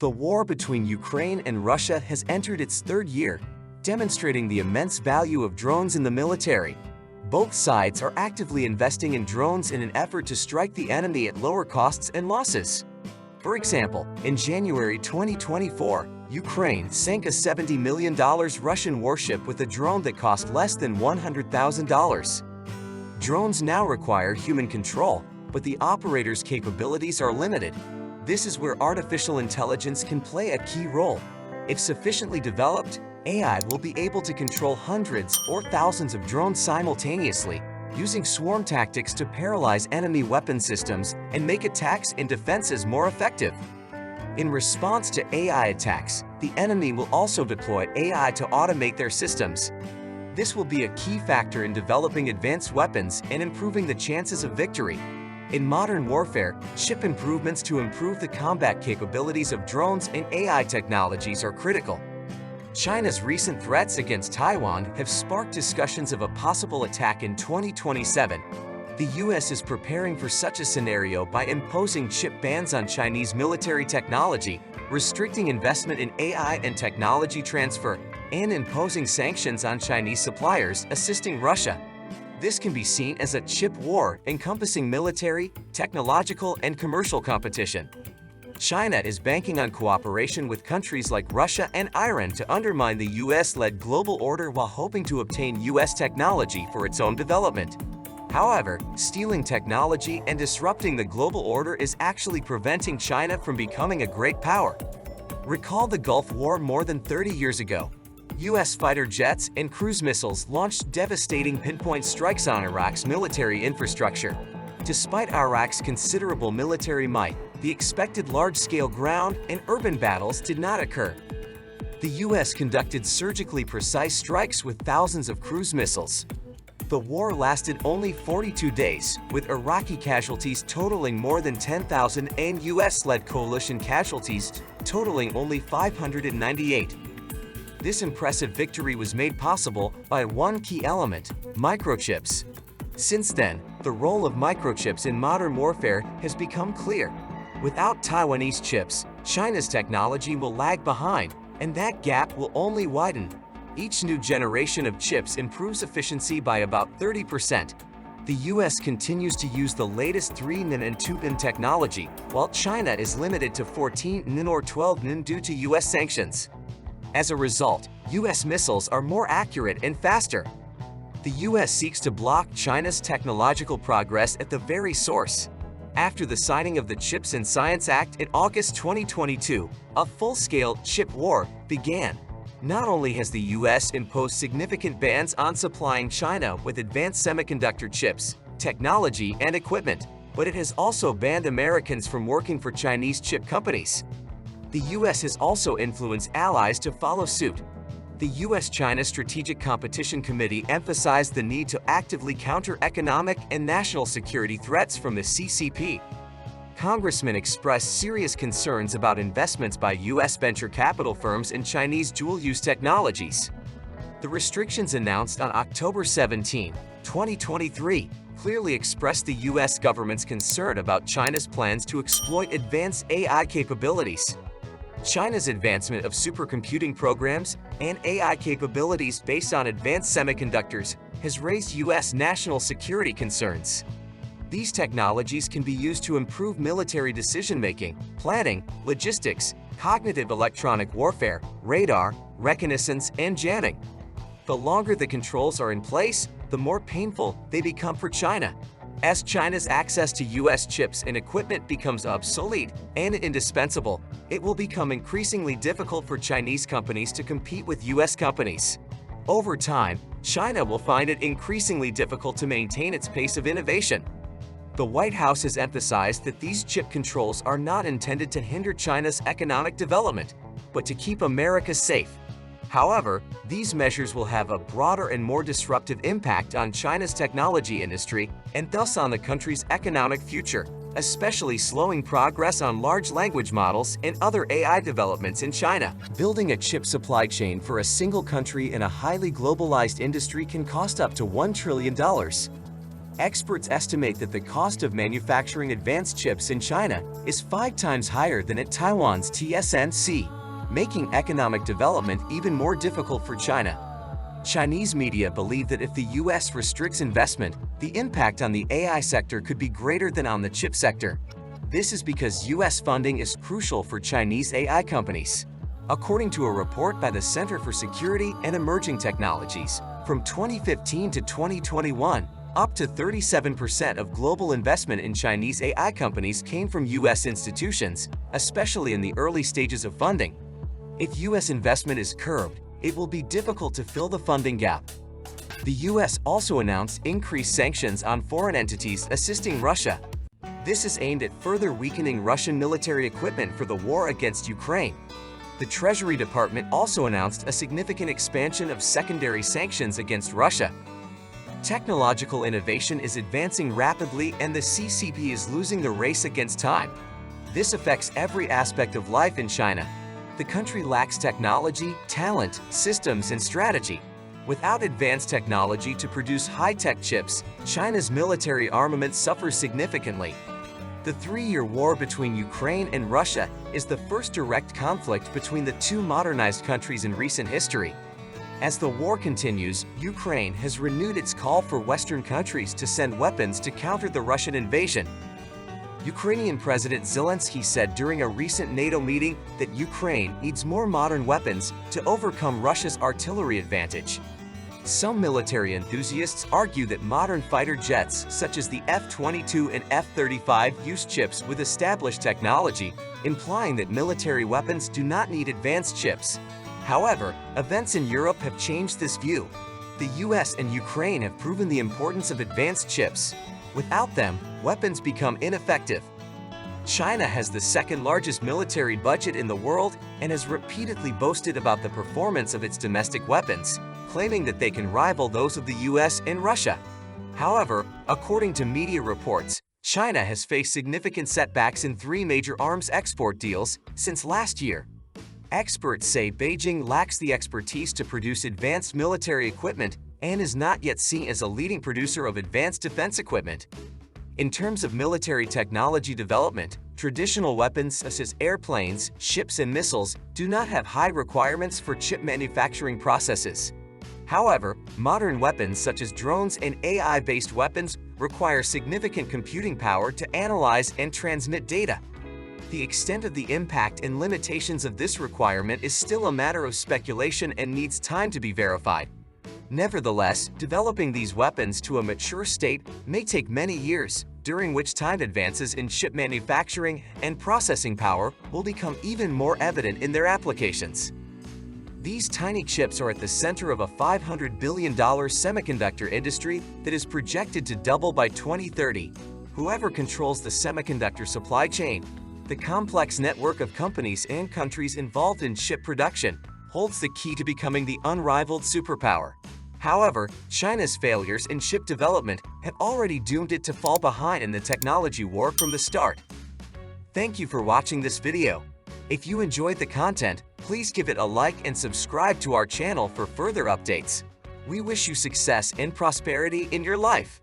The war between Ukraine and Russia has entered its third year, demonstrating the immense value of drones in the military. Both sides are actively investing in drones in an effort to strike the enemy at lower costs and losses. For example, in January 2024, Ukraine sank a $70 million Russian warship with a drone that cost less than $100,000. Drones now require human control, but the operator's capabilities are limited. This is where artificial intelligence can play a key role. If sufficiently developed, AI will be able to control hundreds or thousands of drones simultaneously, using swarm tactics to paralyze enemy weapon systems and make attacks and defenses more effective. In response to AI attacks, the enemy will also deploy AI to automate their systems. This will be a key factor in developing advanced weapons and improving the chances of victory. In modern warfare, chip improvements to improve the combat capabilities of drones and AI technologies are critical. China's recent threats against Taiwan have sparked discussions of a possible attack in 2027. The US is preparing for such a scenario by imposing chip bans on Chinese military technology, restricting investment in AI and technology transfer, and imposing sanctions on Chinese suppliers assisting Russia. This can be seen as a chip war encompassing military, technological, and commercial competition. China is banking on cooperation with countries like Russia and Iran to undermine the US-led global order while hoping to obtain US technology for its own development. However, stealing technology and disrupting the global order is actually preventing China from becoming a great power. Recall the Gulf War more than 30 years ago. US fighter jets and cruise missiles launched devastating pinpoint strikes on Iraq's military infrastructure. Despite Iraq's considerable military might, the expected large-scale ground and urban battles did not occur. The US conducted surgically precise strikes with thousands of cruise missiles. The war lasted only 42 days, with Iraqi casualties totaling more than 10,000 and US-led coalition casualties totaling only 598. This impressive victory was made possible by one key element: microchips. Since then, the role of microchips in modern warfare has become clear. Without Taiwanese chips, China's technology will lag behind, and that gap will only widen. Each new generation of chips improves efficiency by about 30%. The US continues to use the latest 3nm and 2nm technology, while China is limited to 14nm or 12nm due to US sanctions. As a result, US missiles are more accurate and faster. The US seeks to block China's technological progress at the very source. After the signing of the CHIPS and Science Act in August 2022, a full-scale chip war began. Not only has the US imposed significant bans on supplying China with advanced semiconductor chips, technology, and equipment, but it has also banned Americans from working for Chinese chip companies. The US has also influenced allies to follow suit. The US-China Strategic Competition Committee emphasized the need to actively counter economic and national security threats from the CCP. Congressmen expressed serious concerns about investments by US venture capital firms in Chinese dual-use technologies. The restrictions announced on October 17, 2023, clearly expressed the US government's concern about China's plans to exploit advanced AI capabilities. China's advancement of supercomputing programs and AI capabilities based on advanced semiconductors has raised US national security concerns. These technologies can be used to improve military decision-making, planning, logistics, cognitive electronic warfare, radar, reconnaissance, and jamming. The longer the controls are in place, the more painful they become for China. As China's access to US chips and equipment becomes obsolete and indispensable, it will become increasingly difficult for Chinese companies to compete with US companies. Over time, China will find it increasingly difficult to maintain its pace of innovation. The White House has emphasized that these chip controls are not intended to hinder China's economic development, but to keep America safe. However, these measures will have a broader and more disruptive impact on China's technology industry and thus on the country's economic future, especially slowing progress on large language models and other AI developments in China. Building a chip supply chain for a single country in a highly globalized industry can cost up to $1 trillion. Experts estimate that the cost of manufacturing advanced chips in China is 5 times higher than at Taiwan's TSMC, making economic development even more difficult for China. Chinese media believe that if the US restricts investment, the impact on the AI sector could be greater than on the chip sector. This is because US funding is crucial for Chinese AI companies. According to a report by the Center for Security and Emerging Technologies, from 2015 to 2021, up to 37% of global investment in Chinese AI companies came from US institutions, especially in the early stages of funding. If US investment is curbed, it will be difficult to fill the funding gap. The US also announced increased sanctions on foreign entities assisting Russia. This is aimed at further weakening Russian military equipment for the war against Ukraine. The Treasury Department also announced a significant expansion of secondary sanctions against Russia. Technological innovation is advancing rapidly and the CCP is losing the race against time. This affects every aspect of life in China. The country lacks technology, talent, systems, and strategy. Without advanced technology to produce high-tech chips, China's military armament suffers significantly. The 3-year war between Ukraine and Russia is the first direct conflict between the two modernized countries in recent history. As the war continues, Ukraine has renewed its call for Western countries to send weapons to counter the Russian invasion. Ukrainian President Zelensky said during a recent NATO meeting that Ukraine needs more modern weapons to overcome Russia's artillery advantage. Some military enthusiasts argue that modern fighter jets such as the F-22 and F-35 use chips with established technology, implying that military weapons do not need advanced chips. However, events in Europe have changed this view. The US and Ukraine have proven the importance of advanced chips. Without them, weapons become ineffective. China has the second largest military budget in the world and has repeatedly boasted about the performance of its domestic weapons, claiming that they can rival those of the US and Russia. However, according to media reports, China has faced significant setbacks in 3 major arms export deals since last year. Experts say Beijing lacks the expertise to produce advanced military equipment and is not yet seen as a leading producer of advanced defense equipment. In terms of military technology development, traditional weapons such as airplanes, ships, and missiles do not have high requirements for chip manufacturing processes. However, modern weapons such as drones and AI-based weapons require significant computing power to analyze and transmit data. The extent of the impact and limitations of this requirement is still a matter of speculation and needs time to be verified. Nevertheless, developing these weapons to a mature state may take many years, during which time advances in chip manufacturing and processing power will become even more evident in their applications. These tiny chips are at the center of a $500 billion semiconductor industry that is projected to double by 2030. Whoever controls the semiconductor supply chain, the complex network of companies and countries involved in chip production, holds the key to becoming the unrivaled superpower. However, China's failures in chip development have already doomed it to fall behind in the technology war from the start. Thank you for watching this video. If you enjoyed the content, please give it a like and subscribe to our channel for further updates. We wish you success and prosperity in your life.